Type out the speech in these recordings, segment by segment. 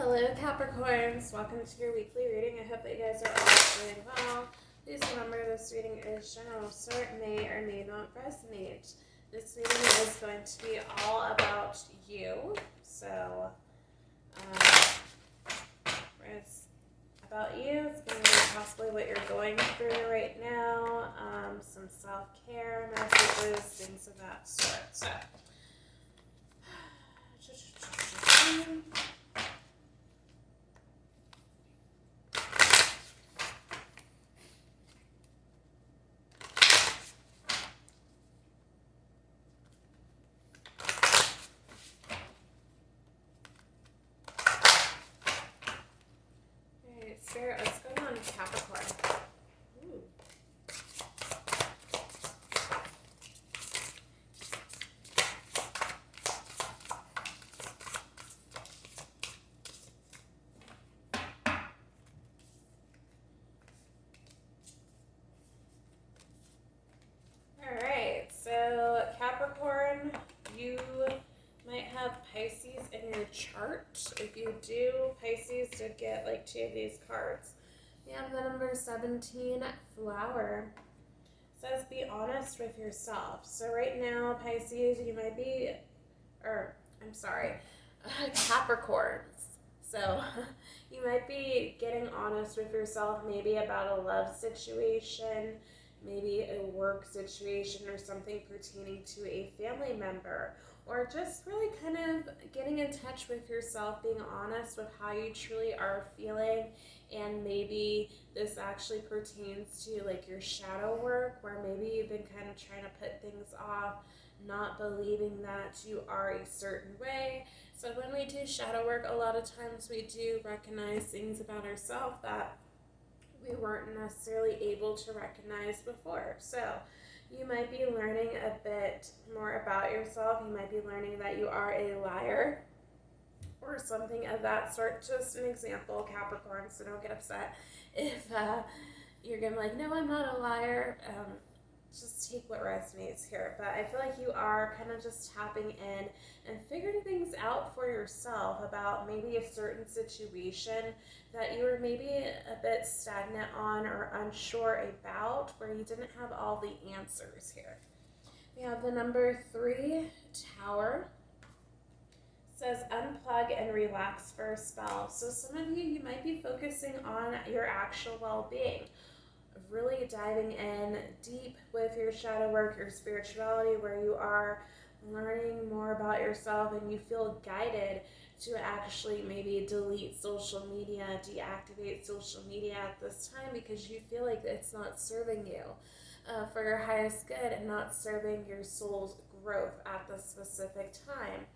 Hello Capricorns, welcome to your weekly reading. I hope that you guys are all doing well. Please remember this reading is general, so it may or may not resonate. This reading is going to be all about you. So, it's about you. It's going to be possibly what you're going through right now. Some self-care messages, things of that sort. So, Spirit, what's going on in Capricorn? Ooh. Alright, so Capricorn, you might have Pisces in your chart. If you do, Pisces did get like 2 of these cards. We have the number 17, Flower. It says be honest with yourself. So right now, Pisces, you might be, Capricorns. So you might be getting honest with yourself, maybe about a love situation, maybe a work situation, or something pertaining to a family member, or just really kind of getting in touch with yourself, being honest with how you truly are feeling. And maybe this actually pertains to like your shadow work, where maybe you've been kind of trying to put things off, not believing that you are a certain way. So when we do shadow work, a lot of times we do recognize things about ourselves that we weren't necessarily able to recognize before. So you might be learning a bit more about yourself. You might be learning that you are a liar or something of that sort. Just an example, Capricorn, so don't get upset if you're going to be like, no, I'm not a liar. Just take what resonates here. But I feel like you are kind of just tapping in and figuring things out for yourself about maybe a certain situation that you were maybe a bit stagnant on or unsure about, where you didn't have all the answers here. We have the number 3, Tower. It says unplug and relax for a spell. So some of you might be focusing on your actual well-being, really diving in deep with your shadow work, your spirituality, where you are learning more about yourself and you feel guided to actually maybe delete social media, deactivate social media at this time, because you feel like it's not serving you for your highest good and not serving your soul's growth at this specific time.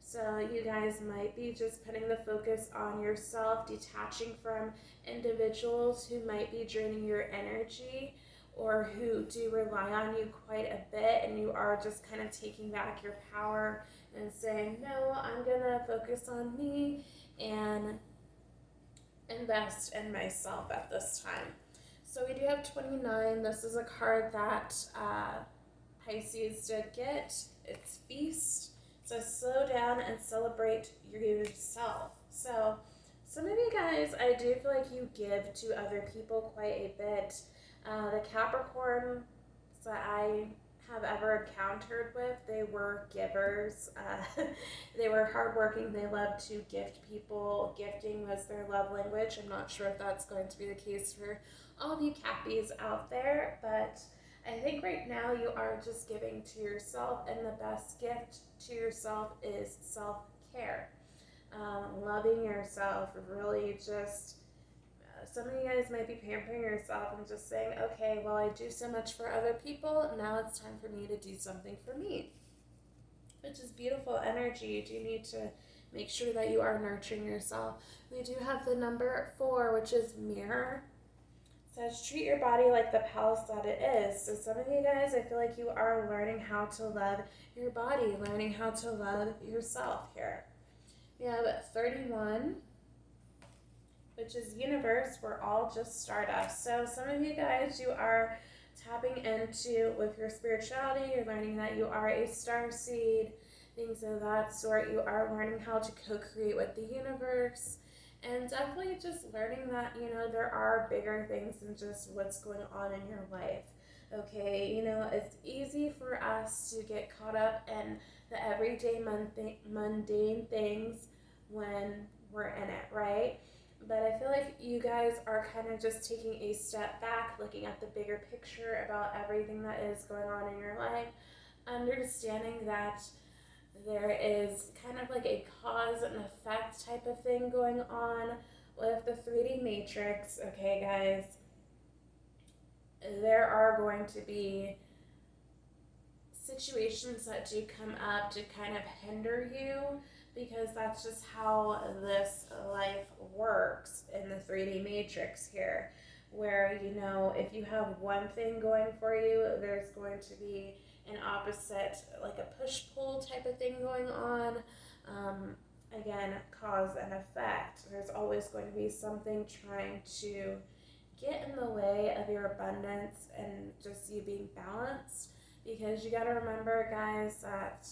So you guys might be just putting the focus on yourself, detaching from individuals who might be draining your energy or who do rely on you quite a bit, and you are just kind of taking back your power and saying, no, I'm going to focus on me and invest in myself at this time. So we do have 29. This is a card that Pisces did get. It's Feast. So slow down and celebrate yourself. So some of you guys, I do feel like you give to other people quite a bit. The Capricorns that I have ever encountered with, they were givers. They were hardworking. They loved to gift people. Gifting was their love language. I'm not sure if that's going to be the case for all of you Cappies out there, but I think right now you are just giving to yourself, and the best gift to yourself is self-care. Loving yourself, really just, some of you guys might be pampering yourself and just saying, okay, well, I do so much for other people, now it's time for me to do something for me, which is beautiful energy. You do need to make sure that you are nurturing yourself. We do have the number 4, which is Mirror. Says treat your body like the palace that it is. So some of you guys, I feel like you are learning how to love your body, learning how to love yourself here. We have 31, which is Universe. We're all just stardust. So some of you guys, you are tapping into with your spirituality. You're learning that you are a star seed. things of that sort. You are learning how to co-create with the universe, and definitely just learning that, there are bigger things than just what's going on in your life. Okay, it's easy for us to get caught up in the everyday mundane things when we're in it, right? But I feel like you guys are kind of just taking a step back, looking at the bigger picture about everything that is going on in your life, understanding that there is kind of like a cause and effect type of thing going on with the 3D matrix. Okay, guys, there are going to be situations that do come up to kind of hinder you, because that's just how this life works in the 3D matrix here, where if you have one thing going for you, there's going to be an opposite, like a push-pull type of thing going on. Again, cause and effect. There's always going to be something trying to get in the way of your abundance and just you being balanced, because you got to remember, guys, that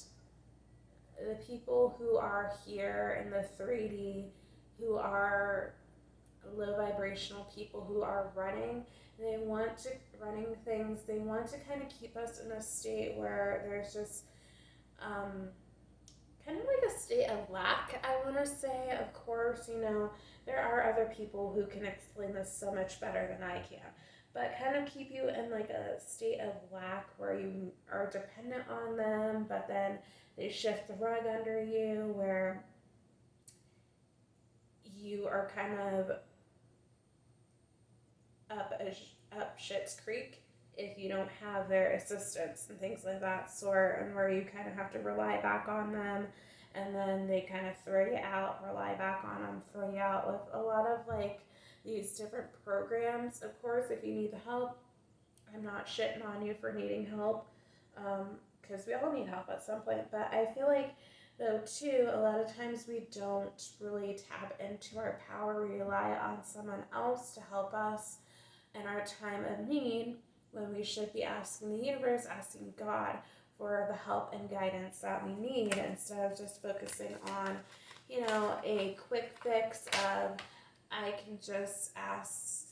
the people who are here in the 3D, who are low vibrational people who are running things, they want to kind of keep us in a state where there's just kind of like a state of lack, I want to say. Of course, there are other people who can explain this so much better than I can, but kind of keep you in like a state of lack where you are dependent on them, but then they shift the rug under you, where you are kind of up shit's creek if you don't have their assistance and things like that sort, and where you kind of have to rely back on them, and then they kind of throw you out, rely back on them, throw you out, with a lot of like these different programs. Of course, if you need the help, I'm not shitting on you for needing help, because we all need help at some point. But I feel like, though, too, a lot of times we don't really tap into our power. We rely on someone else to help us in our time of need, when we should be asking the universe, asking God for the help and guidance that we need, instead of just focusing on, a quick fix of, I can just ask,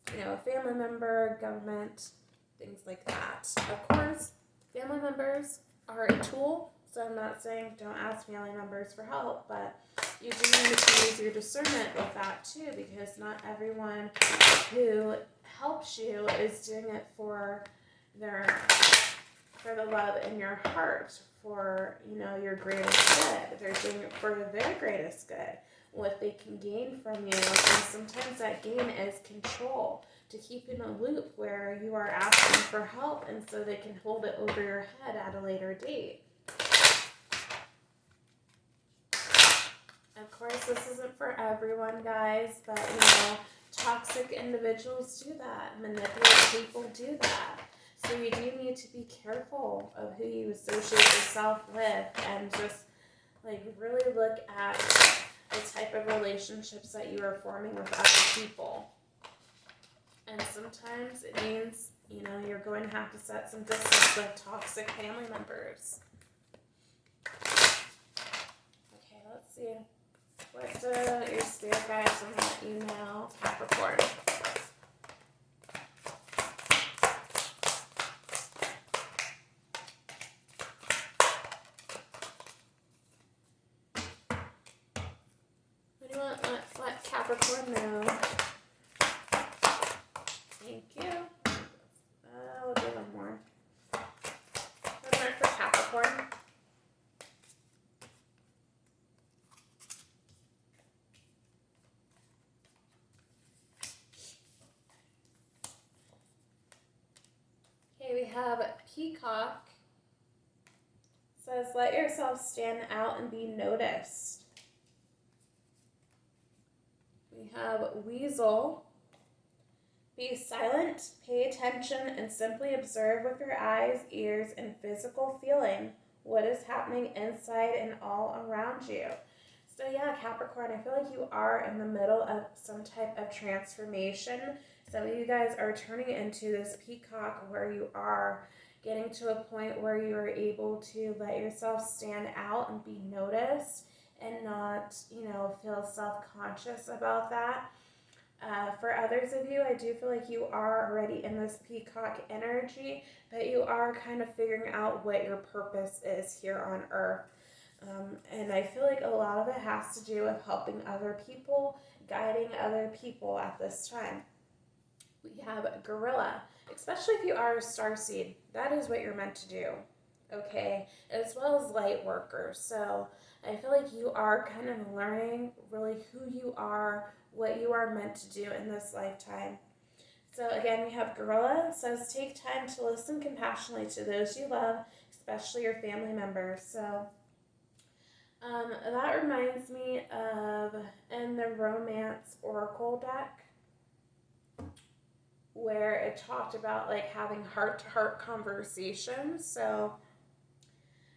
a family member, government, things like that. Of course, family members are a tool, so I'm not saying don't ask family members for help, but you do need to use your discernment with that too, because not everyone who helps you is doing it for the love in your heart, for your greatest good. They're doing it for their greatest good, what they can gain from you, and sometimes that gain is control, to keep in a loop where you are asking for help, and so they can hold it over your head at a later date. Of course, this isn't for everyone, guys, but toxic individuals do that. Manipulative people do that. So you do need to be careful of who you associate yourself with, and just like really look at the type of relationships that you are forming with other people. And sometimes it means, you're going to have to set some distance with toxic family members. Okay, let's see. What do your spirit guides want to let you know, Capricorn? What do you want to let Capricorn know? Thank you. We'll do one more. One more for Capricorn. We have Peacock. Says, let yourself stand out and be noticed. We have Weasel. Be silent, pay attention, and simply observe with your eyes, ears, and physical feeling what is happening inside and all around you. So yeah, Capricorn, I feel like you are in the middle of some type of transformation. Some of you guys are turning into this peacock, where you are, getting to a point where you are able to let yourself stand out and be noticed and not, feel self-conscious about that. For others of you, I do feel like you are already in this peacock energy, but you are kind of figuring out what your purpose is here on earth. And I feel like a lot of it has to do with helping other people, guiding other people at this time. We have gorilla, especially if you are a starseed. That is what you're meant to do, okay? As well as light workers. So I feel like you are kind of learning really who you are, what you are meant to do in this lifetime. So again, we have gorilla. It says take time to listen compassionately to those you love, especially your family members. So that reminds me of in the Romance Oracle deck, where it talked about like having heart-to-heart conversations. So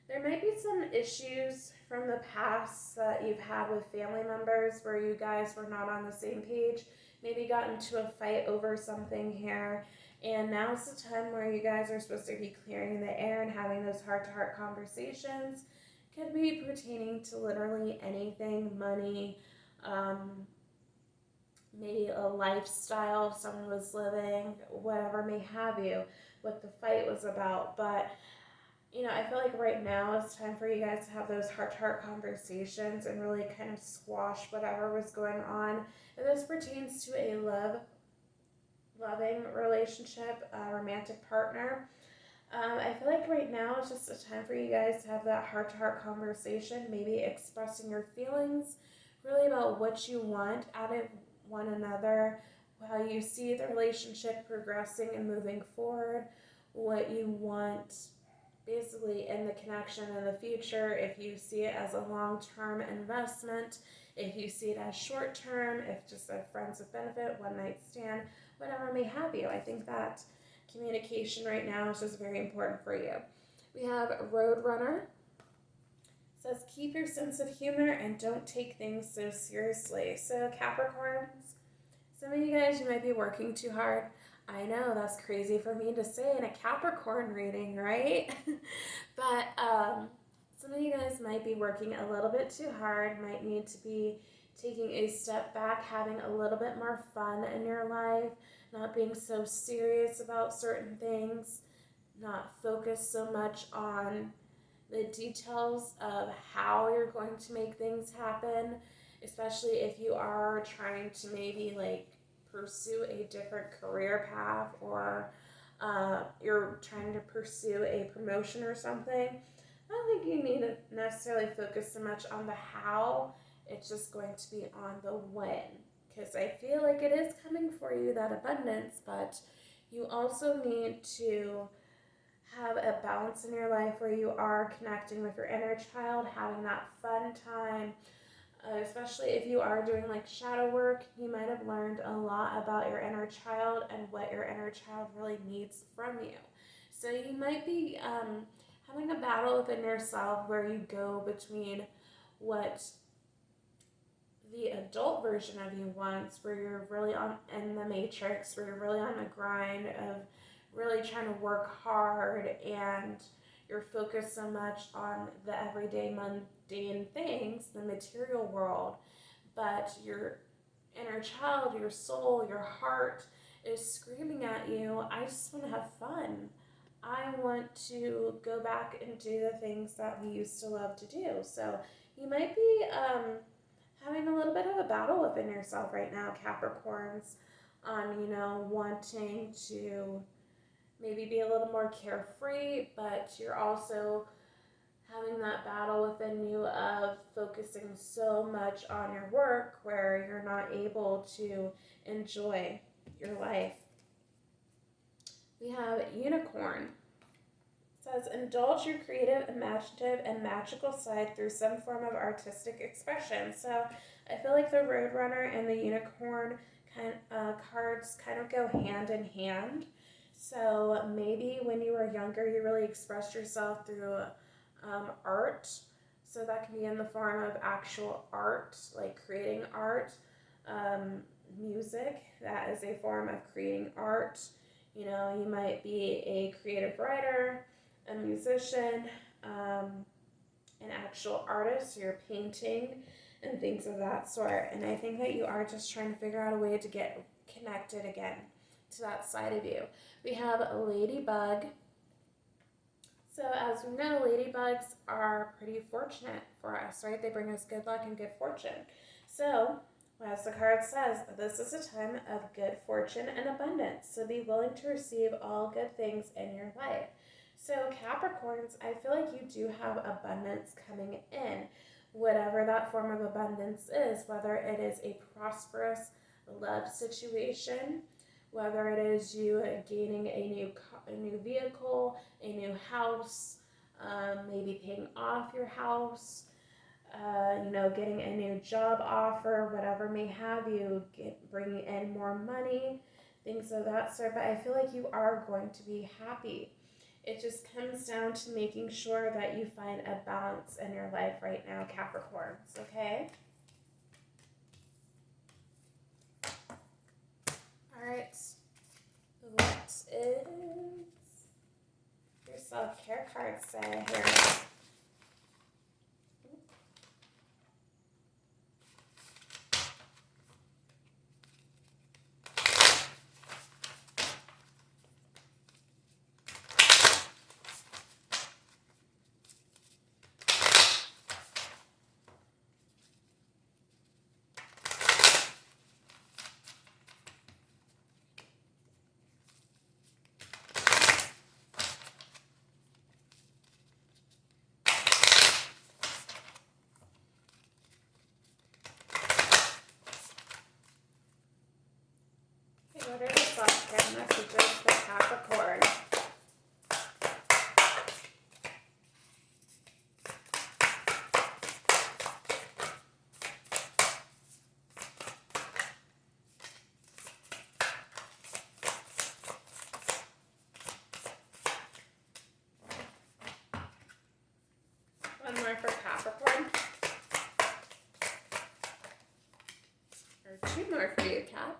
there might be some issues from the past that you've had with family members where you guys were not on the same page, maybe got into a fight over something here, and now's the time where you guys are supposed to be clearing the air and having those heart-to-heart conversations. Could be pertaining to literally anything, money, maybe a lifestyle someone was living, whatever may have you, what the fight was about. But I feel like right now it's time for you guys to have those heart-to-heart conversations and really kind of squash whatever was going on. And this pertains to a loving relationship, a romantic partner. I feel like right now it's just a time for you guys to have that heart-to-heart conversation, maybe expressing your feelings, really about what you want out of one another, how you see the relationship progressing and moving forward, what you want basically in the connection in the future, if you see it as a long-term investment, if you see it as short-term, if just a friends with benefit, one-night stand, whatever may have you. I think that communication right now is just very important for you. We have Roadrunner. It says keep your sense of humor and don't take things so seriously. So Capricorns, some of you guys, you might be working too hard. I know that's crazy for me to say in a Capricorn reading, right? But some of you guys might be working a little bit too hard, might need to be taking a step back, having a little bit more fun in your life, not being so serious about certain things, not focus so much on the details of how you're going to make things happen, especially if you are trying to maybe like pursue a different career path, or you're trying to pursue a promotion or something. I don't think you need to necessarily focus so much on the how. It's just going to be on the when, because I feel like it is coming for you, that abundance, but you also need to have a balance in your life where you are connecting with your inner child, having that fun time. Especially if you are doing like shadow work, you might have learned a lot about your inner child and what your inner child really needs from you. So you might be having a battle within yourself where you go between what the adult version of you wants, where you're really in the matrix, where you're really on a grind of really trying to work hard, and you're focused so much on the everyday mundane things, the material world, but your inner child, your soul, your heart is screaming at you, I just want to have fun. I want to go back and do the things that we used to love to do. So you might be having a little bit of a battle within yourself right now, Capricorns, on, wanting to maybe be a little more carefree, but you're also having that battle within you of focusing so much on your work where you're not able to enjoy your life. We have Unicorn. It says, indulge your creative, imaginative, and magical side through some form of artistic expression. So I feel like the Roadrunner and the Unicorn cards kind of go hand in hand. So maybe when you were younger, you really expressed yourself through art. So that can be in the form of actual art, like creating art. Music, that is a form of creating art. You know, you might be a creative writer, a musician, an actual artist, so you're painting and things of that sort. And I think that you are just trying to figure out a way to get connected again to that side of you. We have a ladybug. So as we know, ladybugs are pretty fortunate for us, right? They bring us good luck and good fortune. So as the card says, this is a time of good fortune and abundance. So be willing to receive all good things in your life. So Capricorns, I feel like you do have abundance coming in, whatever that form of abundance is, whether it is a prosperous love situation, whether it is you gaining a new vehicle, a new house, maybe paying off your house, getting a new job offer, whatever may have you, bringing in more money, things of that sort. But I feel like you are going to be happy. It just comes down to making sure that you find a balance in your life right now, Capricorns, okay? All right. What is your self-care card say here? What are the self-care messages for Capricorn? One more for Capricorn. Or two more for you, Cap.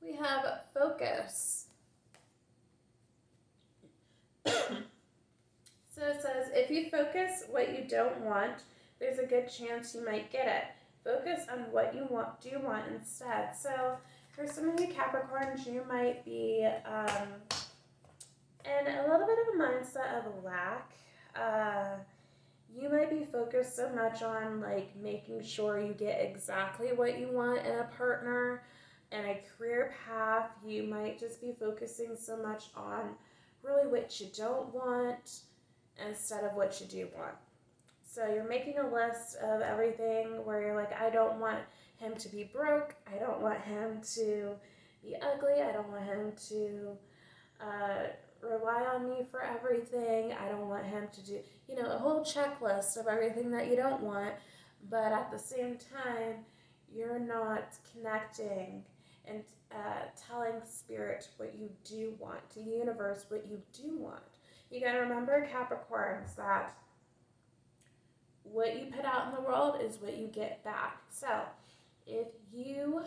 We have focus. So it says, if you focus what you don't want, there's a good chance you might get it. Focus on what you do want instead. So for some of you Capricorns, you might be in a little bit of a mindset of lack. You might be focused so much on like making sure you get exactly what you want in a partner and a career path. You might just be focusing so much on really what you don't want instead of what you do want. So you're making a list of everything where you're like, I don't want him to be broke. I don't want him to be ugly. I don't want him to rely on me for everything. I don't want him to do, a whole checklist of everything that you don't want. But at the same time, you're not connecting and telling spirit what you do want, to the universe what you do want. You got to remember, Capricorns, that what you put out in the world is what you get back. So if you,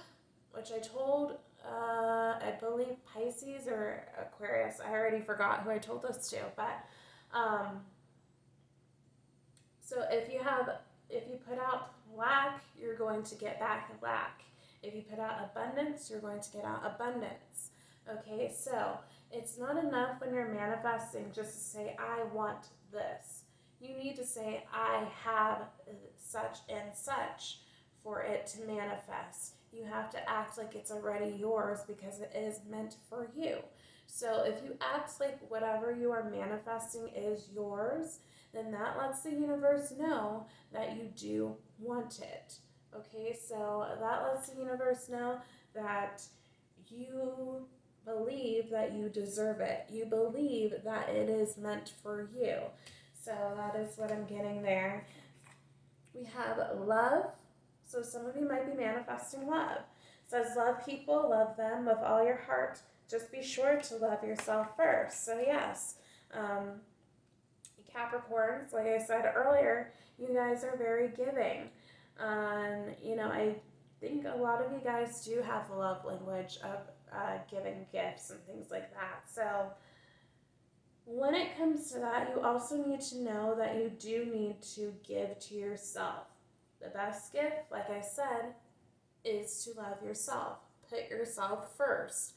which I told, I believe Pisces or Aquarius, I already forgot who I told this to, but so if you put out lack, you're going to get back lack. If you put out abundance, you're going to get out abundance. Okay, so it's not enough when you're manifesting just to say, I want this. You need to say, I have such and such for it to manifest. You have to act like it's already yours because it is meant for you. So if you act like whatever you are manifesting is yours, then that lets the universe know that you do want it. Okay, so that lets the universe know that you believe that you deserve it. You believe that it is meant for you. So that is what I'm getting there. We have love. So some of you might be manifesting love. It says, love people, love them with all your heart. Just be sure to love yourself first. So yes, Capricorns, like I said earlier, you guys are very giving. I think a lot of you guys do have the love language of giving gifts and things like that. So when it comes to that, you also need to know that you do need to give to yourself. The best gift, like I said, is to love yourself. Put yourself first.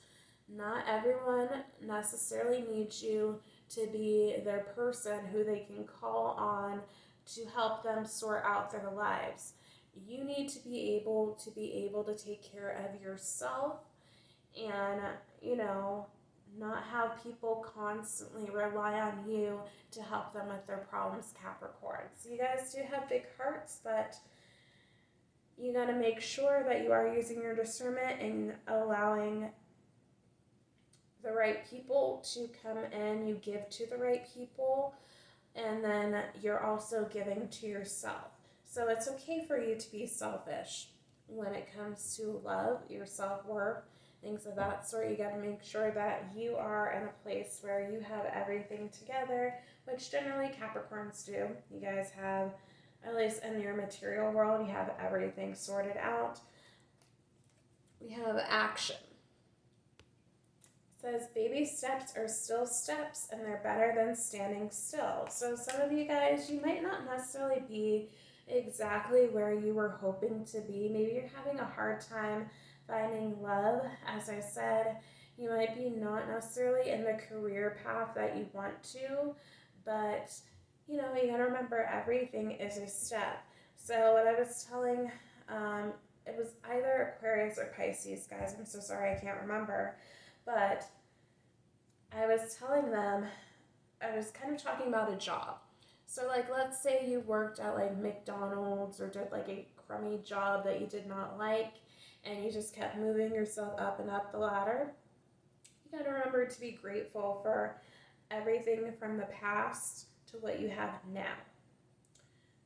Not everyone necessarily needs you to be their person who they can call on to help them sort out their lives. You need to be able to take care of yourself and, not have people constantly rely on you to help them with their problems, Capricorn. So you guys do have big hearts, but you got to make sure that you are using your discernment and allowing the right people to come in. You give to the right people, and then you're also giving to yourself. So it's okay for you to be selfish when it comes to love, your self-worth, things of that sort. You got to make sure that you are in a place where you have everything together, which generally Capricorns do. You guys have, at least in your material world, you have everything sorted out. We have action. It says baby steps are still steps and they're better than standing still. So some of you guys, you might not necessarily be exactly where you were hoping to be. Maybe you're having a hard time finding love. As I said, you might be not necessarily in the career path that you want to, but you gotta remember everything is a step. So what I was telling, it was either Aquarius or Pisces, guys. I'm so sorry, I can't remember. But I was telling them, I was kind of talking about a job. So like, let's say you worked at like McDonald's or did like a crummy job that you did not like, and you just kept moving yourself up and up the ladder. You got to remember to be grateful for everything from the past to what you have now.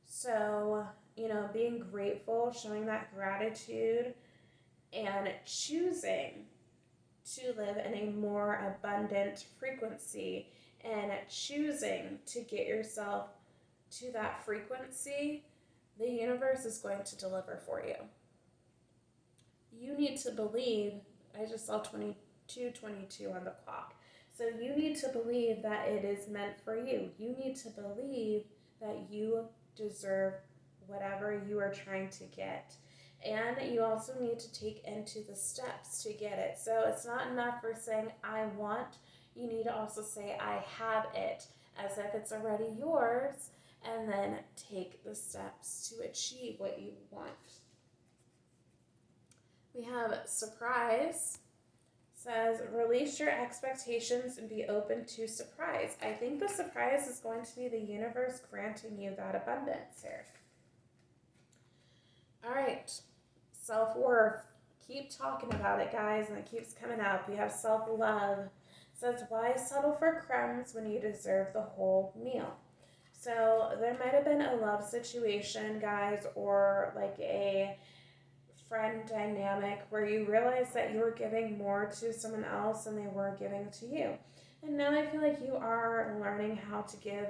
So, being grateful, showing that gratitude, and choosing to live in a more abundant frequency and choosing to get yourself to that frequency, the universe is going to deliver for you. You need to believe, I just saw 22:22 on the clock. So you need to believe that it is meant for you. You need to believe that you deserve whatever you are trying to get. And you also need to take into the steps to get it. So it's not enough for saying, I want. You need to also say, I have it, as if it's already yours, and then take the steps to achieve what you want. We have surprise. Says, release your expectations and be open to surprise. I think the surprise is going to be the universe granting you that abundance here. All right, self-worth. Keep talking about it, guys, and it keeps coming up. We have self-love. Says, why settle for crumbs when you deserve the whole meal? So there might have been a love situation, guys, or like a friend dynamic where you realize that you were giving more to someone else than they were giving to you. And now I feel like you are learning how to give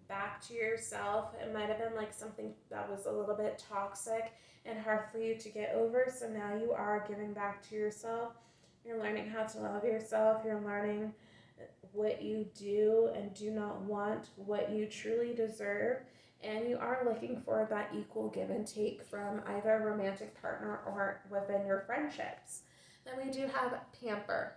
back to yourself. It might have been like something that was a little bit toxic and hard for you to get over. So now you are giving back to yourself. You're learning how to love yourself. You're learning what you do and do not want, what you truly deserve. And you are looking for that equal give and take from either a romantic partner or within your friendships. Then we do have Pamper.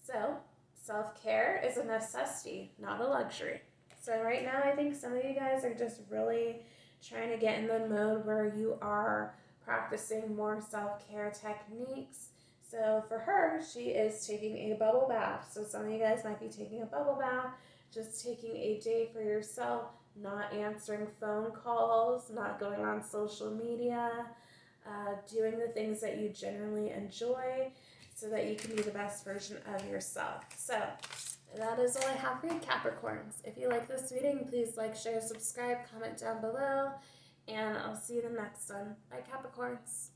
So self-care is a necessity, not a luxury. So right now I think some of you guys are just really trying to get in the mode where you are practicing more self-care techniques. So for her, she is taking a bubble bath. So some of you guys might be taking a bubble bath, just taking a day for yourself, not answering phone calls, not going on social media, doing the things that you genuinely enjoy so that you can be the best version of yourself. So that is all I have for you, Capricorns. If you like this reading, please like, share, subscribe, comment down below, and I'll see you in the next one. Bye, Capricorns.